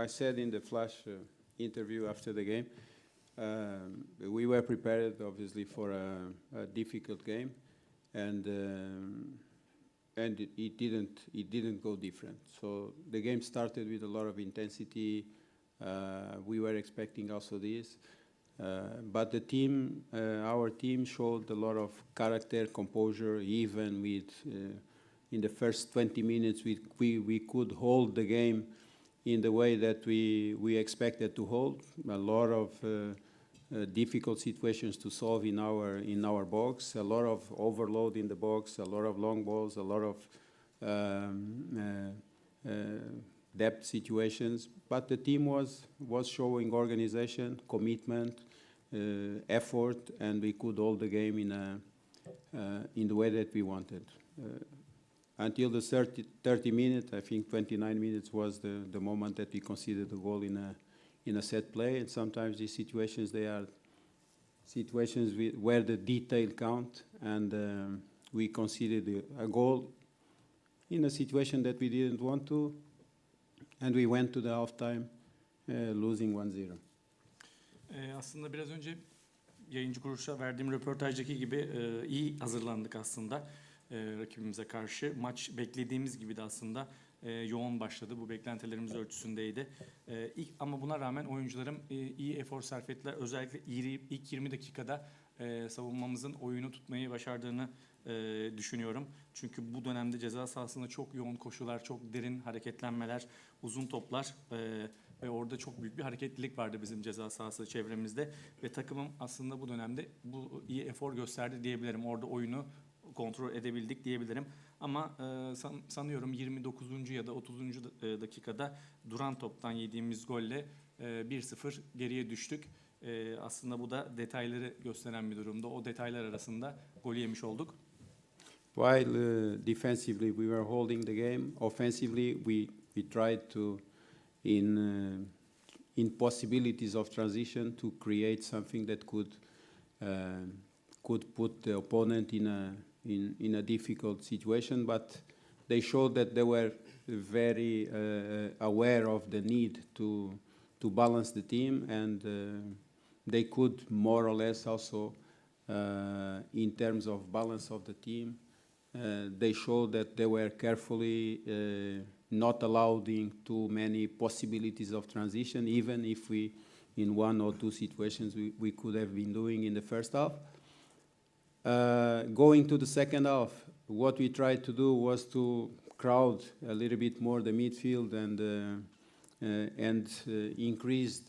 I said in the flash interview after the game, we were prepared, obviously, for a difficult game, and it didn't go different. So the game started with a lot of intensity. We were expecting also this, but the team, our team, showed a lot of character, composure. Even with in the first 20 minutes, we could hold the game in the way that we expected to hold. A lot of difficult situations to solve in our box, a lot of overload in the box, a lot of long balls, a lot of depth situations. But the team was showing organization, commitment, effort, and we could hold the game in the way that we wanted. Until the 30 minutes, I think 29 minutes was the moment that we conceded the goal in a set play. And sometimes these situations, they are situations where the detail count, and we conceded a goal in a situation that we didn't want to, and we went to the halftime losing 1-0. Aslında biraz önce yayıncı kuruluşa verdiğim röportajdaki gibi iyi hazırlandık aslında rakibimize karşı. Maç beklediğimiz gibi de aslında yoğun başladı. Bu beklentilerimiz ölçüsündeydi. Ama buna rağmen oyuncularım iyi efor sarf ettiler. Özellikle ilk 20 dakikada savunmamızın oyunu tutmayı başardığını düşünüyorum. Çünkü bu dönemde ceza sahasında çok yoğun koşular, çok derin hareketlenmeler, uzun toplar ve orada çok büyük bir hareketlilik vardı bizim ceza sahası çevremizde. Ve takımım aslında bu dönemde bu iyi efor gösterdi diyebilirim. Orada oyunu kontrol edebildik diyebilirim. Ama sanıyorum 29. ya da 30. dakikada duran toptan yediğimiz golle 1-0 geriye düştük. Aslında bu da detayları gösteren bir durumda. O detaylar arasında golü yemiş olduk. While defensively we were holding the game, offensively we tried to, in possibilities of transition, to create something that could put the opponent in a difficult situation. But they showed that they were very aware of the need to balance the team, and they could more or less also, in terms of balance of the team, they showed that they were carefully not allowing too many possibilities of transition, even if we, in one or two situations, we could have been doing in the first half. Going to the second half, what we tried to do was to crowd a little bit more the midfield and increase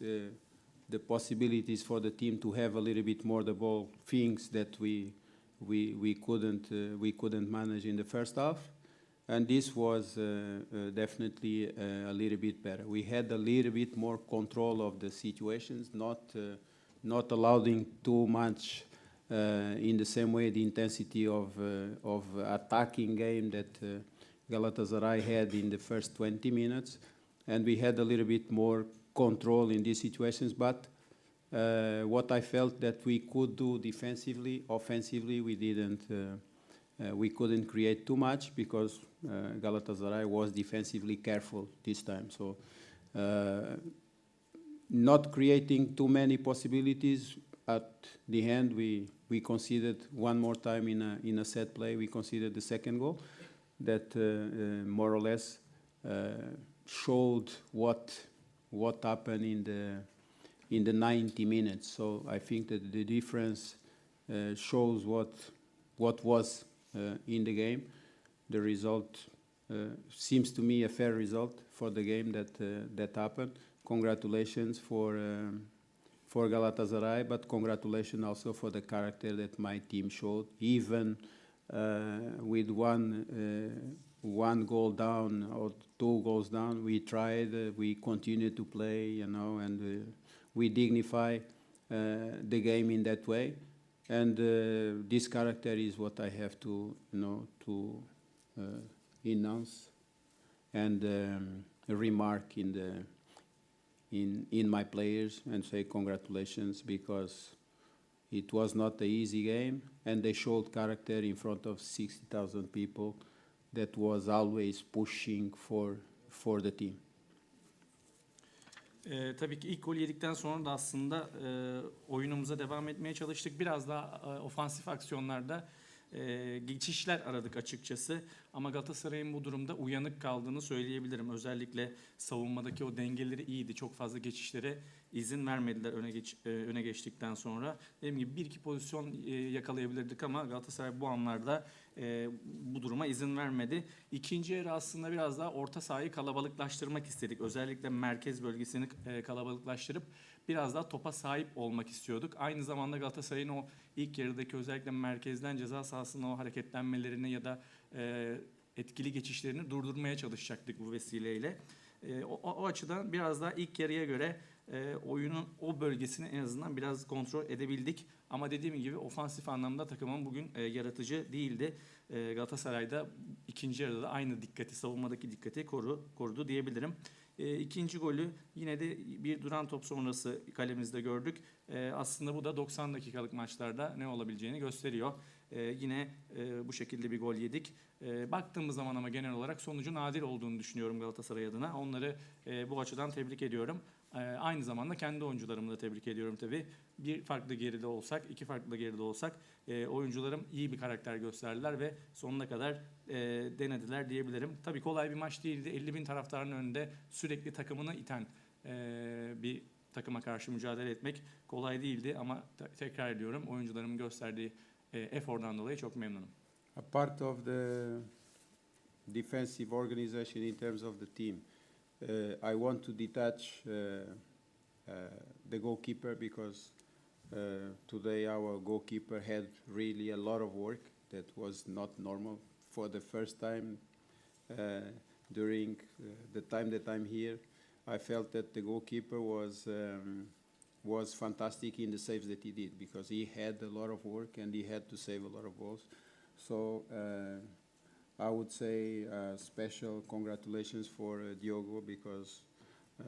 the possibilities for the team to have a little bit more the ball, things that we couldn't manage in the first half, and this was definitely a little bit better. We had a little bit more control of the situations, not allowing too much in the same way the intensity of attacking game that Galatasaray had in the first 20 minutes, and we had a little bit more control in these situations. But what I felt that we could do defensively, offensively, we couldn't create too much because Galatasaray was defensively careful this time. So not creating too many possibilities. At the end, we conceded one more time in a set play. We conceded the second goal that more or less showed what happened in the 90 minutes. So I think that the difference shows what was in the game. The result seems to me a fair result for the game that happened. Congratulations for Galatasaray, but congratulations also for the character that my team showed. Even with one goal down or 2 goals down, we tried, we continued to play, and we dignify the game in that way. And this character is what I have to announce and remark in my players and say congratulations, because it was not an easy game, and they showed character in front of 60,000 people that was always pushing for the team. Tabii ki ilk gol yedikten sonra da aslında oyunumuza devam etmeye çalıştık. Biraz daha ofansif aksiyonlarda geçişler aradık açıkçası. Ama Galatasaray'ın bu durumda uyanık kaldığını söyleyebilirim. Özellikle savunmadaki o dengeleri iyiydi. Çok fazla geçişlere izin vermediler öne geçtikten sonra. Dediğim gibi bir iki pozisyon yakalayabilirdik ama Galatasaray bu anlarda bu duruma izin vermedi. İkinci yarı aslında biraz daha orta sahayı kalabalıklaştırmak istedik. Özellikle merkez bölgesini kalabalıklaştırıp biraz daha topa sahip olmak istiyorduk. Aynı zamanda Galatasaray'ın o ilk yarıdaki özellikle merkezden ceza sahasına o hareketlenmelerini ya da etkili geçişlerini durdurmaya çalışacaktık bu vesileyle. O açıdan biraz daha ilk yarıya göre oyunun o bölgesini en azından biraz kontrol edebildik. Ama dediğim gibi ofansif anlamda takımın bugün yaratıcı değildi. Galatasaray'da ikinci yarıda da aynı dikkati, savunmadaki dikkati korudu diyebilirim. İkinci golü yine de bir duran top sonrası kalemizde gördük. Aslında bu da 90 dakikalık maçlarda ne olabileceğini gösteriyor. Yine bu şekilde bir gol yedik. Baktığımız zaman ama genel olarak sonucun adil olduğunu düşünüyorum Galatasaray adına. Onları bu açıdan tebrik ediyorum. Aynı zamanda kendi oyuncularımı da tebrik ediyorum tabii. Bir farklı geride olsak, iki farklı geride olsak oyuncularım iyi bir karakter gösterdiler ve sonuna kadar denediler diyebilirim. Tabii kolay bir maç değildi. 50.000 taraftarın önünde sürekli takımını iten bir takıma karşı mücadele etmek kolay değildi ama tekrar ediyorum oyuncularımın gösterdiği efordan dolayı çok memnunum. A part of the defensive organization in terms of the team, I want to detach the goalkeeper because today our goalkeeper had really a lot of work that was not normal for the first time during the time that I'm here. I felt that the goalkeeper was fantastic in the saves that he did because he had a lot of work and he had to save a lot of goals. So I would say special congratulations for Diogo because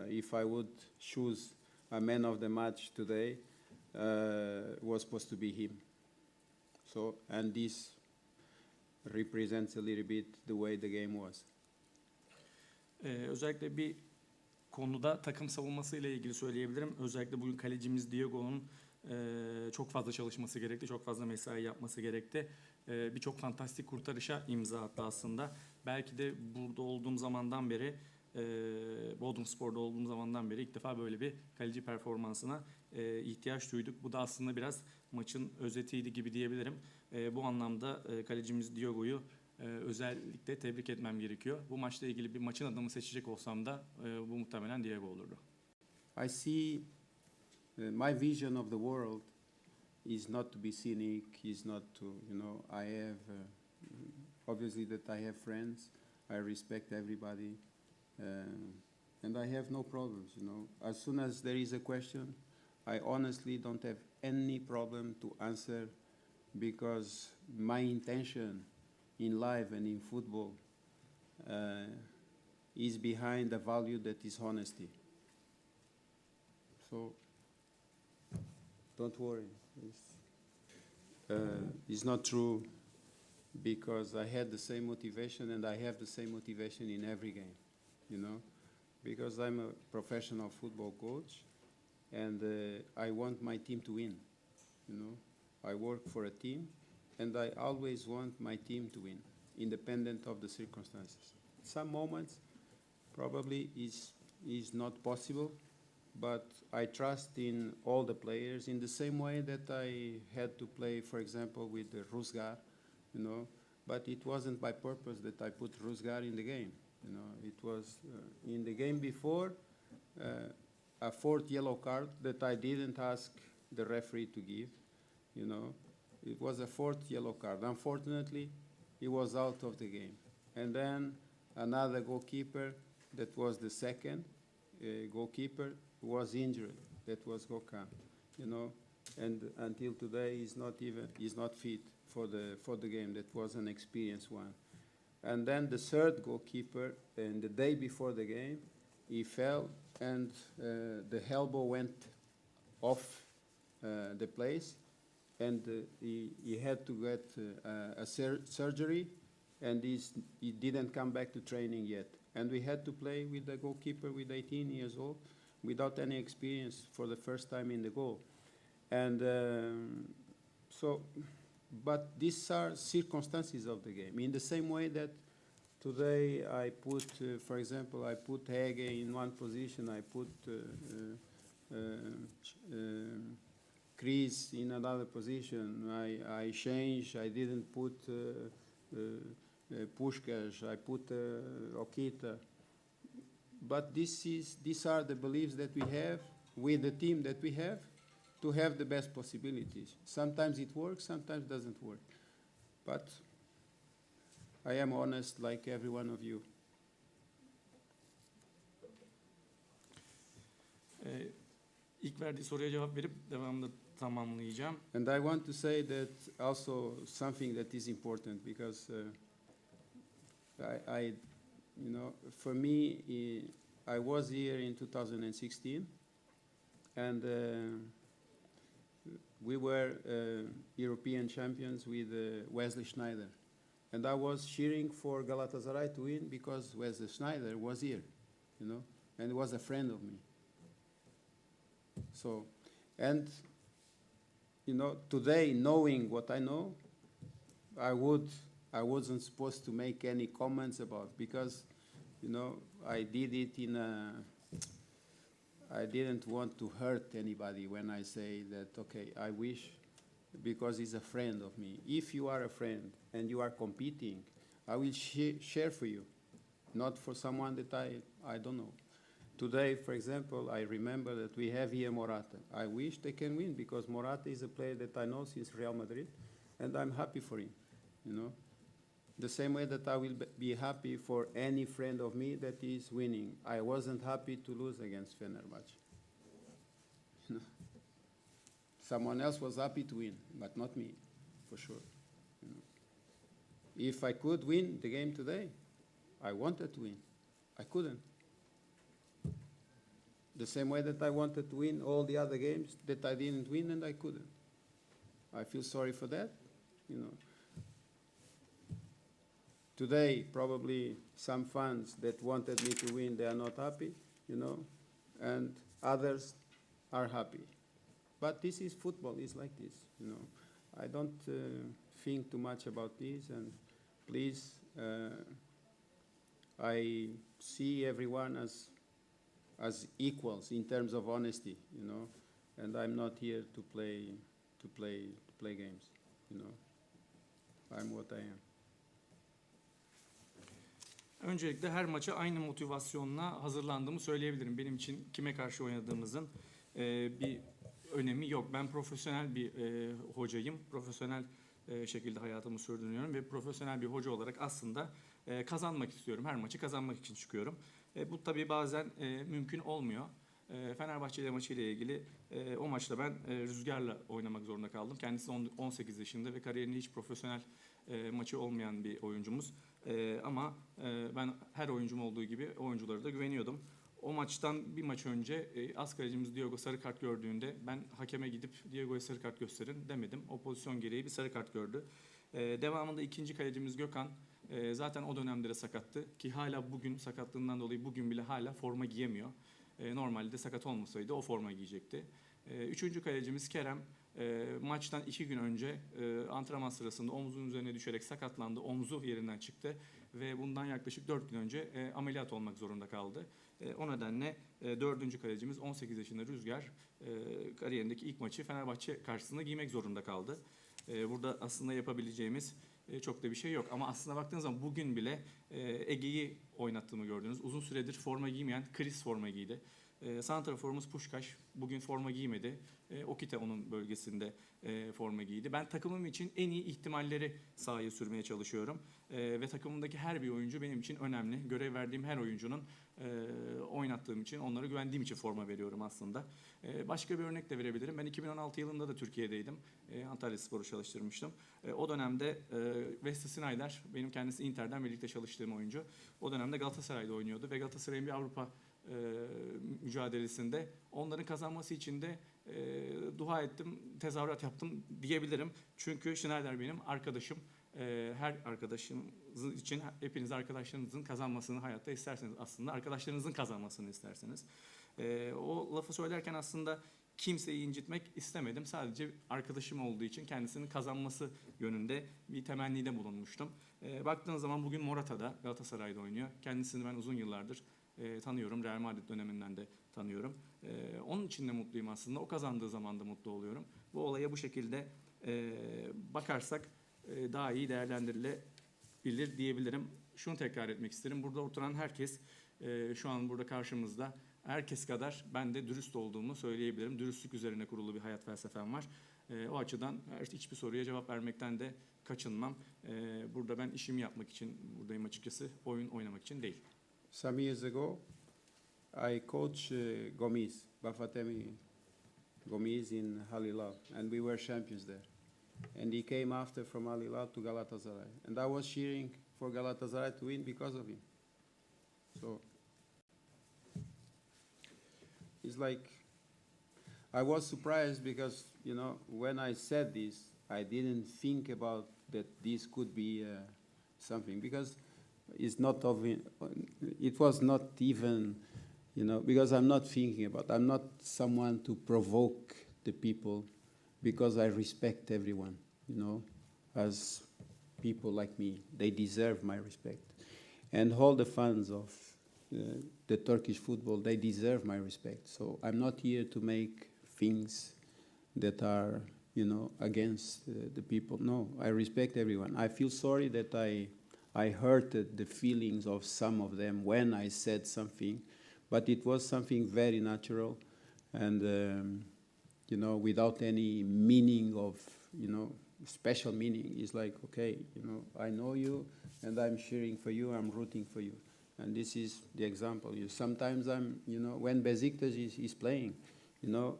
if I would choose a man of the match today, was supposed to be him. So, and this represents a little bit the way the game was. Özellikle bir konuda takım savunması ile ilgili söyleyebilirim. Özellikle bugün kalecimiz Diogo'nun çok fazla çalışması gerekti, çok fazla mesai yapması gerekti. Birçok fantastik kurtarışa imza attı aslında. Belki de burada olduğum zamandan beri, Bodrum Spor'da olduğum zamandan beri ilk defa böyle bir kaleci performansına ihtiyaç duyduk. Bu da aslında biraz maçın özetiydi gibi diyebilirim. Bu anlamda kalecimiz Diogo'yu özellikle tebrik etmem gerekiyor. Bu maçla ilgili bir maçın adamı seçecek olsam da bu muhtemelen Diego olurdu. I see my vision of the world is not to be cynic, is not to, you know, I have, obviously that I have friends, I respect everybody, and I have no problems, you know. As soon as there is a question, I honestly don't have any problem to answer because my intention in life and in football is behind a value that is honesty. So, don't worry. It's not true because I had the same motivation and I have the same motivation in every game, you know, because I'm a professional football coach and I want my team to win, you know. I work for a team and I always want my team to win, independent of the circumstances. Some moments probably is not possible, but I trust in all the players in the same way that I had to play, for example, with Rusgar, you know, but it wasn't by purpose that I put Rusgar in the game, you know. It was in the game before a fourth yellow card that I didn't ask the referee to give, you know. It was a fourth yellow card. Unfortunately, he was out of the game. And then another goalkeeper that was the second goalkeeper was injured. That was Gokhan, you know. And until today, he's not fit for the game. That was an experienced one. And then the third goalkeeper, and the day before the game, he fell and the elbow went off the place. And he had to get a surgery, and he didn't come back to training yet. And we had to play with the goalkeeper with 18 years old, without any experience for the first time in the goal. And so, but these are circumstances of the game. In the same way that today I put, for example, I put Hege in one position, I put Chris in another position, I changed, I didn't put Puskás, I put Okita. But these are the beliefs that we have with the team that we have to have the best possibilities. Sometimes it works, sometimes it doesn't work. But I am honest like every one of you. İlk verdiği soruya cevap verip devamında tamamlayacağım. And I want to say that also something that is important because I you know, for me, I was here in 2016, and we were European champions with Wesley Sneijder. And I was cheering for Galatasaray to win because Wesley Sneijder was here, you know, and was a friend of me. So, and, you know, today, knowing what I know, I wasn't supposed to make any comments about because, you know, I did it in a, I didn't want to hurt anybody when I say that, okay, I wish, because he's a friend of me. If you are a friend and you are competing, I will share for you, not for someone that I don't know. Today, for example, I remember that we have here Morata. I wish they can win because Morata is a player that I know since Real Madrid, and I'm happy for him, you know. The same way that I will be happy for any friend of me that is winning. I wasn't happy to lose against Fenerbahce. You know? Someone else was happy to win, but not me, for sure. You know? If I could win the game today, I wanted to win. I couldn't. The same way that I wanted to win all the other games that I didn't win and I couldn't. I feel sorry for that, you know. Today, probably some fans that wanted me to win, they are not happy, you know, and others are happy. But this is football, it's like this, you know. I don't think too much about this, and please, I see everyone as equals in terms of honesty, you know, and I'm not here to play games, you know. I'm what I am. Öncelikle her maça aynı motivasyonla hazırlandığımı söyleyebilirim. Benim için kime karşı oynadığımızın bir önemi yok. Ben profesyonel bir hocayım. Profesyonel şekilde hayatımı sürdürüyorum ve profesyonel bir hoca olarak aslında kazanmak istiyorum. Her maçı kazanmak için çıkıyorum. Bu tabii bazen mümkün olmuyor. Fenerbahçe ile maçıyla ilgili o maçta ben Rüzgar'la oynamak zorunda kaldım. Kendisi 18 yaşında ve kariyerinde hiç profesyonel maçı olmayan bir oyuncumuz. Ama ben her oyuncum olduğu gibi oyunculara da güveniyordum. O maçtan bir maç önce as kalecimiz Diogo sarı kart gördüğünde ben hakeme gidip Diogo'ya sarı kart gösterin demedim. O pozisyon gereği bir sarı kart gördü. Devamında ikinci kalecimiz Gökhan zaten o dönemde de sakattı ki hala bugün sakatlığından dolayı bugün bile hala forma giyemiyor. Normalde sakat olmasaydı o forma giyecekti. Üçüncü kalecimiz Kerem maçtan 2 gün önce antrenman sırasında omzunun üzerine düşerek sakatlandı. Omzu yerinden çıktı ve bundan yaklaşık 4 gün önce ameliyat olmak zorunda kaldı. O nedenle 4. kalecimiz 18 yaşında Rüzgar kariyerindeki ilk maçı Fenerbahçe karşısında giymek zorunda kaldı. Burada aslında yapabileceğimiz çok da bir şey yok. Ama aslında baktığınız zaman bugün bile Ege'yi oynattığımı gördünüz. Uzun süredir forma giymeyen Chris forma giydi. Santraforumuz Puskás bugün forma giymedi. Okita onun bölgesinde forma giydi. Ben takımım için en iyi ihtimalleri sahaya sürmeye çalışıyorum. Ve takımımdaki her bir oyuncu benim için önemli. Görev verdiğim her oyuncunun oynattığım için, onlara güvendiğim için forma veriyorum aslında. Başka bir örnek de verebilirim. Ben 2016 yılında da Türkiye'deydim. Antalyaspor'u çalıştırmıştım. O dönemde Wesley Sneijder, benim kendisi Inter'den birlikte çalıştığım oyuncu. O dönemde Galatasaray'da oynuyordu ve Galatasaray'ın bir Avrupa mücadelesinde onların kazanması için de dua ettim, tezahürat yaptım diyebilirim. Çünkü Sneijder benim arkadaşım. Her arkadaşınız için, hepiniz arkadaşlarınızın kazanmasını hayatta isterseniz aslında, arkadaşlarınızın kazanmasını isterseniz. O lafı söylerken aslında kimseyi incitmek istemedim. Sadece arkadaşım olduğu için kendisinin kazanması yönünde bir temennide bulunmuştum. Baktığınız zaman bugün Morata'da, Galatasaray'da oynuyor. Kendisini ben uzun yıllardır tanıyorum. Real Madrid döneminden de tanıyorum. Onun için de mutluyum aslında. O kazandığı zaman da mutlu oluyorum. Bu olaya bu şekilde bakarsak daha iyi değerlendirilebilir diyebilirim. Şunu tekrar etmek isterim. Burada oturan herkes, şu an burada karşımızda, herkes kadar ben de dürüst olduğumu söyleyebilirim. Dürüstlük üzerine kurulu bir hayat felsefem var. O açıdan hiçbir soruya cevap vermekten de kaçınmam. Burada ben işimi yapmak için buradayım açıkçası. Oyun oynamak için değil. Some years ago, I coached Gomis, Bafatemi Gomis in Al Hilal, and we were champions there. And he came after from Al Hilal to Galatasaray. And I was cheering for Galatasaray to win because of him. So it's like, I was surprised because, you know, when I said this, I didn't think about that this could be something, because it's not of, it was not even, you know, because I'm not thinking about, I'm not someone to provoke the people, because I respect everyone, you know, as people like me. They deserve my respect. And all the fans of the Turkish football, they deserve my respect. So I'm not here to make things that are, you know, against the people. No, I respect everyone. I feel sorry that I hurted the feelings of some of them when I said something, but it was something very natural and, you know, without any meaning of, you know, special meaning. It's like, okay, you know, I know you and I'm cheering for you, I'm rooting for you. And this is the example. Sometimes I'm, you know, when Besiktas is playing, you know,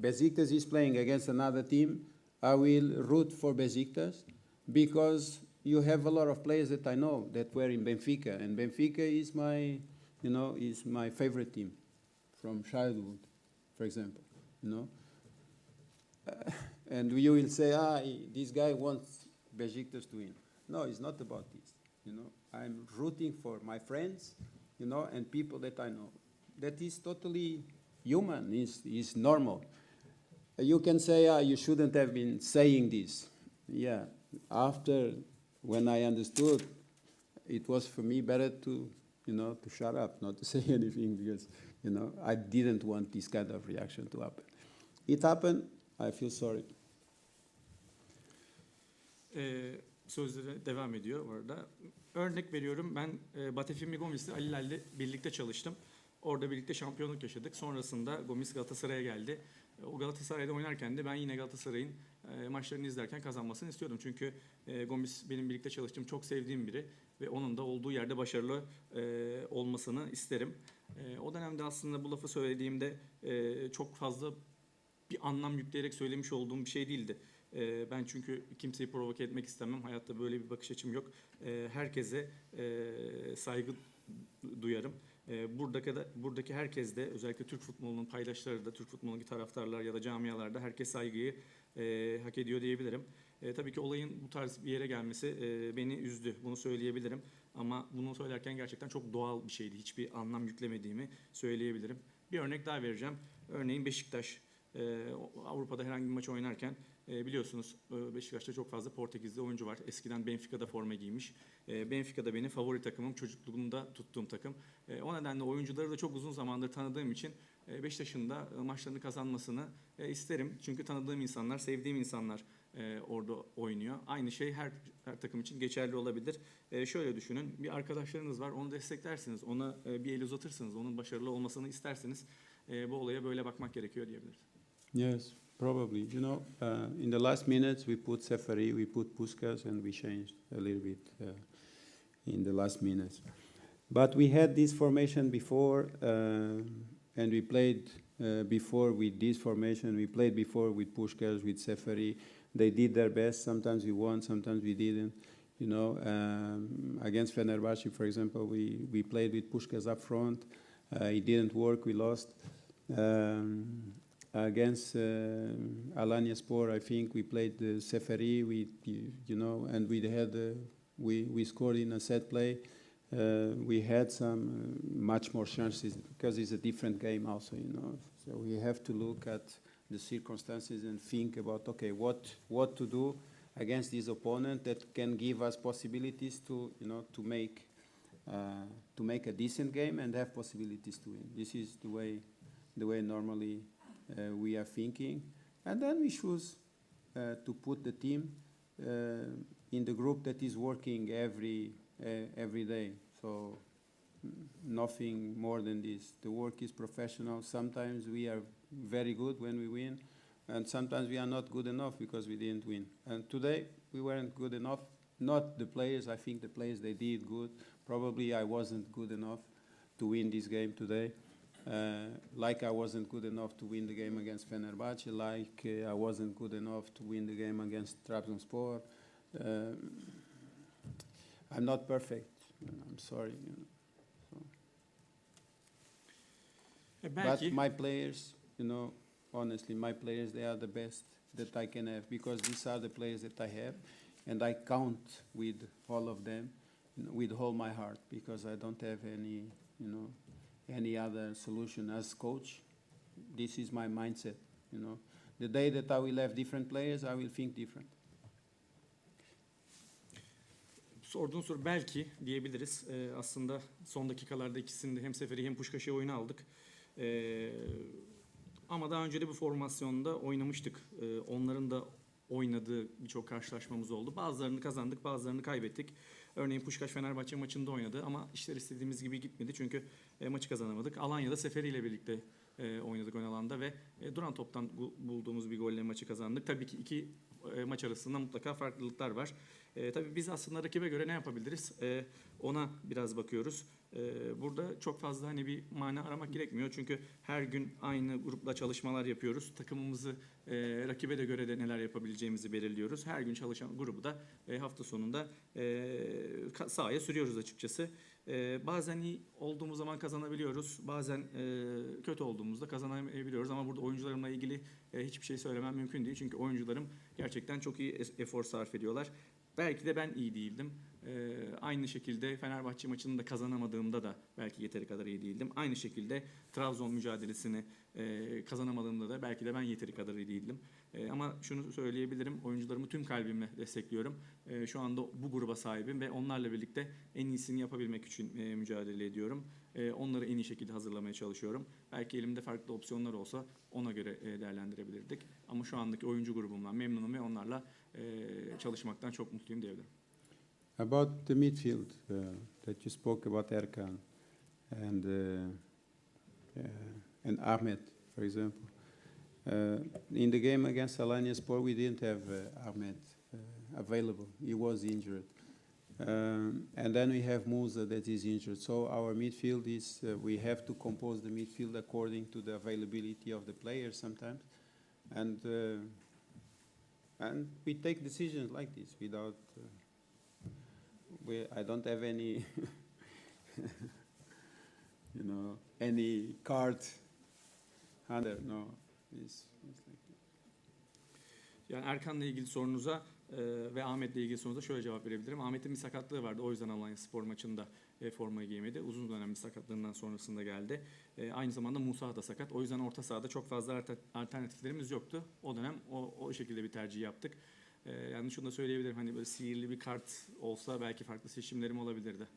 Besiktas is playing against another team, I will root for Besiktas because you have a lot of players that I know that were in Benfica, and Benfica is my, you know, is my favorite team from childhood, for example, you know. And you will say, this guy wants Besiktas to win. No, it's not about this. You know, I'm rooting for my friends, you know, and people that I know. That is totally human, is normal. You can say, you shouldn't have been saying this. Yeah, after, when I understood, it was for me better to, you know, to shut up, not to say anything, because, you know, I didn't want this kind of reaction to happen. It happened, I feel sorry. Sözleri devam ediyor bu arada. Örnek veriyorum, ben Batefimi Gomis'le Ali Hilal'le birlikte çalıştım. Orada birlikte şampiyonluk yaşadık. Sonrasında Gomis Galatasaray'a geldi. O Galatasaray'da oynarken de ben yine Galatasaray'ın maçlarını izlerken kazanmasını istiyordum. Çünkü Gomis benim birlikte çalıştığım, çok sevdiğim biri ve onun da olduğu yerde başarılı olmasını isterim. O dönemde aslında bu lafı söylediğimde çok fazla bir anlam yükleyerek söylemiş olduğum bir şey değildi. Ben çünkü kimseyi provoke etmek istemem. Hayatta böyle bir bakış açım yok. Herkese saygı duyarım. Buradaki herkes de, özellikle Türk futbolunun paydaşları da, Türk futbolundaki taraftarlar ya da camialarda herkes saygıyı hak ediyor diyebilirim. Tabii ki olayın bu tarz bir yere gelmesi beni üzdü. Bunu söyleyebilirim. Ama bunu söylerken gerçekten çok doğal bir şeydi. Hiçbir anlam yüklemediğimi söyleyebilirim. Bir örnek daha vereceğim. Örneğin Beşiktaş Avrupa'da herhangi bir maç oynarken biliyorsunuz Beşiktaş'ta çok fazla Portekizli oyuncu var. Eskiden Benfica'da forma giymiş. Benfica'da benim favori takımım, çocukluğumda tuttuğum takım. O nedenle oyuncuları da çok uzun zamandır tanıdığım için Beşiktaş'ın da maçlarını kazanmasını isterim. Çünkü tanıdığım insanlar, sevdiğim insanlar orada oynuyor. Aynı şey her takım için geçerli olabilir. Şöyle düşünün, bir arkadaşlarınız var, onu desteklersiniz, ona bir el uzatırsınız, onun başarılı olmasını isterseniz bu olaya böyle bakmak gerekiyor diyebiliriz. Yes, probably. You know, in the last minutes we put Seferi, we put Puskas, and we changed a little bit in the last minutes. But we had this formation before, and we played before with this formation. We played before with Puskas, with Seferi. They did their best. Sometimes we won, sometimes we didn't. You know, against Fenerbahce, for example, we played with Puskas up front. It didn't work. We lost. against Alanyaspor, I think we played the Seferi, and we scored in a set play. We had some much more chances because it's a different game also, So we have to look at the circumstances and think about, okay, what to do against this opponent that can give us possibilities to make a decent game and have possibilities to win. This is the way normally we are thinking, and then we choose to put the team in the group that is working every day. So nothing more than this. The work is professional. Sometimes we are very good when we win, and sometimes we are not good enough because we didn't win. And today we weren't good enough. Not the players. I think the players, they did good. Probably I wasn't good enough to win this game today. Like I wasn't good enough to win the game against Fenerbahce, like I wasn't good enough to win the game against Trabzonspor. I'm not perfect. I'm sorry. But my players, honestly, my players, they are the best that I can have because these are the players that I have, and I count with all of them, with all my heart, because I don't have any other solution as coach. This is my mindset. The day that I will have different players, I will think different. Sorduğun soru belki diyebiliriz. Aslında son dakikalarda ikisini de hem Seferi hem Puşkaş'ı oyuna aldık. Ama daha önce de bu formasyonda oynamıştık. Onların da oynadığı birçok karşılaşmamız oldu. Bazılarını kazandık, bazılarını kaybettik. Örneğin Puşkaş Fenerbahçe maçında oynadı ama işler istediğimiz gibi gitmedi çünkü maçı kazanamadık. Alanya'da Seferi ile birlikte oynadık ön alanda ve duran toptan bulduğumuz bir golle maçı kazandık. Tabii ki iki maç arasında mutlaka farklılıklar var. Tabii biz aslında rakibe göre ne yapabiliriz? Ona biraz bakıyoruz. Burada çok fazla bir mana aramak gerekmiyor. Çünkü her gün aynı grupla çalışmalar yapıyoruz. Takımımızı rakibe de göre de neler yapabileceğimizi belirliyoruz. Her gün çalışan grubu da hafta sonunda sahaya sürüyoruz açıkçası. Bazen iyi olduğumuz zaman kazanabiliyoruz. Bazen kötü olduğumuzda kazanamayabiliyoruz. Ama burada oyuncularımla ilgili hiçbir şey söylemem mümkün değil. Çünkü oyuncularım gerçekten çok iyi efor sarf ediyorlar. Belki de ben iyi değildim. Aynı şekilde Fenerbahçe maçını da kazanamadığımda da belki yeteri kadar iyi değildim. Aynı şekilde Trabzon mücadelesini kazanamadığımda da belki de ben yeteri kadar iyi değildim. Ama şunu söyleyebilirim, oyuncularımı tüm kalbimle destekliyorum. Şu anda bu gruba sahibim ve onlarla birlikte en iyisini yapabilmek için mücadele ediyorum. Onları en iyi şekilde hazırlamaya çalışıyorum. Belki elimde farklı opsiyonlar olsa ona göre değerlendirebilirdik. Ama şu andaki oyuncu grubumdan memnunum ve onlarla çalışmaktan çok mutluyum diyebilirim. About the midfield that you spoke about, Erkan and Ahmed, for example. In the game against Alanyaspor, we didn't have Ahmed available. He was injured. And then we have Musa that is injured. So our midfield is, we have to compose the midfield according to the availability of the players sometimes. And we take decisions like this without... I don't have any, any card under. No, it's like that. Yani Erkan'la ilgili sorunuza ve Ahmet'le ilgili sorunuza şöyle cevap verebilirim. Ahmet'in bir sakatlığı vardı. O yüzden Alanyaspor maçında formayı giymedi. Uzun dönem bir sakatlığından sonrasında geldi. Aynı zamanda Musa da sakat. O yüzden orta sahada çok fazla alternatiflerimiz yoktu. O dönem o şekilde bir tercih yaptık. Yani şunu da söyleyebilirim. Böyle sihirli bir kart olsa belki farklı seçimlerim olabilirdi.